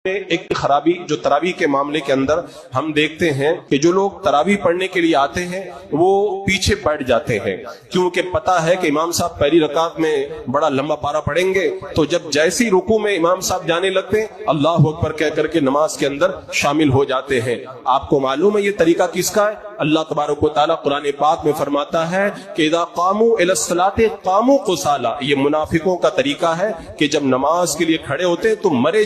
ایک خرابی جو تراویح کے معاملے کے اندر ہم دیکھتے ہیں کہ جو لوگ تراویح پڑھنے کے لیے آتے ہیں وہ پیچھے بیٹھ جاتے ہیں، کیونکہ پتا ہے کہ امام صاحب پہلی رکعت میں بڑا لمبا پارا پڑھیں گے، تو جب جیسی رکوع میں امام صاحب جانے لگتے ہیں اللہ اکبر کہہ کر کے نماز کے اندر شامل ہو جاتے ہیں۔ آپ کو معلوم ہے یہ طریقہ کس کا ہے؟ اللہ تبارک و تعالیٰ قرآن پاک میں فرماتا ہے کہ اذا قاموا الی الصلاۃ قاموا قصالی، یہ منافقوں کا طریقہ ہے کہ جب نماز کے لیے کھڑے ہوتے ہیں تو مرے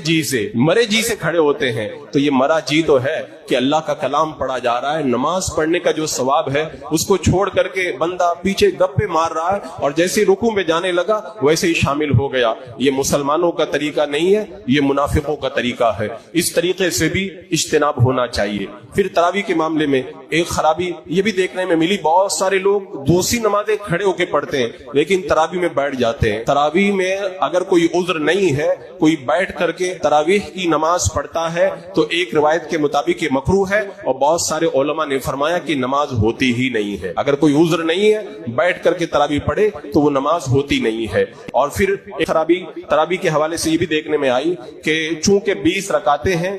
جی سے کھڑے ہوتے ہیں۔ تو یہ مرا جی تو ہے کہ اللہ کا کلام پڑھا جا رہا ہے، نماز پڑھنے کا جو ثواب ہے اس کو چھوڑ کر کے بندہ پیچھے گپے مار رہا ہے اور جیسے رکوع میں جانے لگا ویسے ہی شامل ہو گیا۔ یہ مسلمانوں کا طریقہ نہیں ہے، یہ منافقوں کا طریقہ ہے۔ اس طریقے سے بھی اجتناب ہونا چاہیے۔ پھر تراویح کے معاملے میں ایک خرابی یہ بھی دیکھنے میں ملی، بہت سارے لوگ دوسری نمازیں کھڑے ہو کے پڑھتے ہیں لیکن تراویح میں بیٹھ جاتے ہیں۔ تراویح میں اگر کوئی عذر نہیں ہے، کوئی بیٹھ کر کے تراویح کی نماز پڑھتا ہے تو ایک روایت کے مطابق یہ مکروہ ہے، اور بہت سارے علماء نے فرمایا کہ نماز ہوتی ہی نہیں ہے۔ اگر کوئی عذر نہیں ہے بیٹھ کر کے تراویح پڑھے تو وہ نماز ہوتی نہیں ہے۔ اور پھر ایک خرابی تراویح کے حوالے سے یہ بھی دیکھنے میں آئی کہ چونکہ 20 رکعتیں ہیں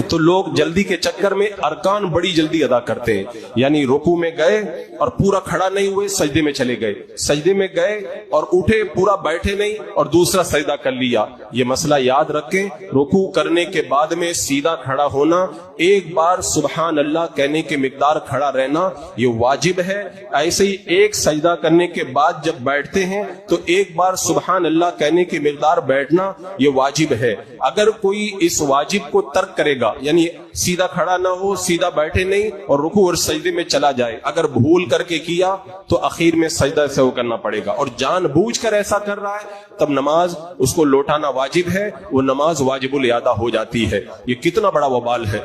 تو لوگ جلدی کے چکر میں ارکان بڑی جلدی ادا کرتے ہیں، یعنی رکوع میں گئے اور پورا کھڑا نہیں ہوئے، سجدے میں چلے گئے، سجدے میں گئے اور اٹھے پورا بیٹھے نہیں اور دوسرا سجدہ کر لیا۔ یہ مسئلہ یاد رکھیں، رکوع کرنے کے بعد میں سیدھا کھڑا ہونا، ایک بار سبحان اللہ کہنے کے مقدار کھڑا رہنا یہ واجب ہے۔ ایسے ہی ایک سجدہ کرنے کے بعد جب بیٹھتے ہیں تو ایک بار سبحان اللہ کہنے کی مقدار بیٹھنا یہ واجب ہے۔ اگر کوئی اس واجب کو ترک کرے گا، یعنی سیدھا کھڑا نہ ہو، سیدھا بیٹھے نہیں اور رکوع اور سجدے میں چلا جائے، اگر بھول کر کے کیا تو اخیر میں سجدہ سے وہ کرنا پڑے گا، اور جان بوجھ کر ایسا کر رہا ہے تب نماز اس کو لوٹانا واجب ہے، وہ نماز واجب الادا ہو جاتی ہے۔ یہ کتنا بڑا وبال ہے۔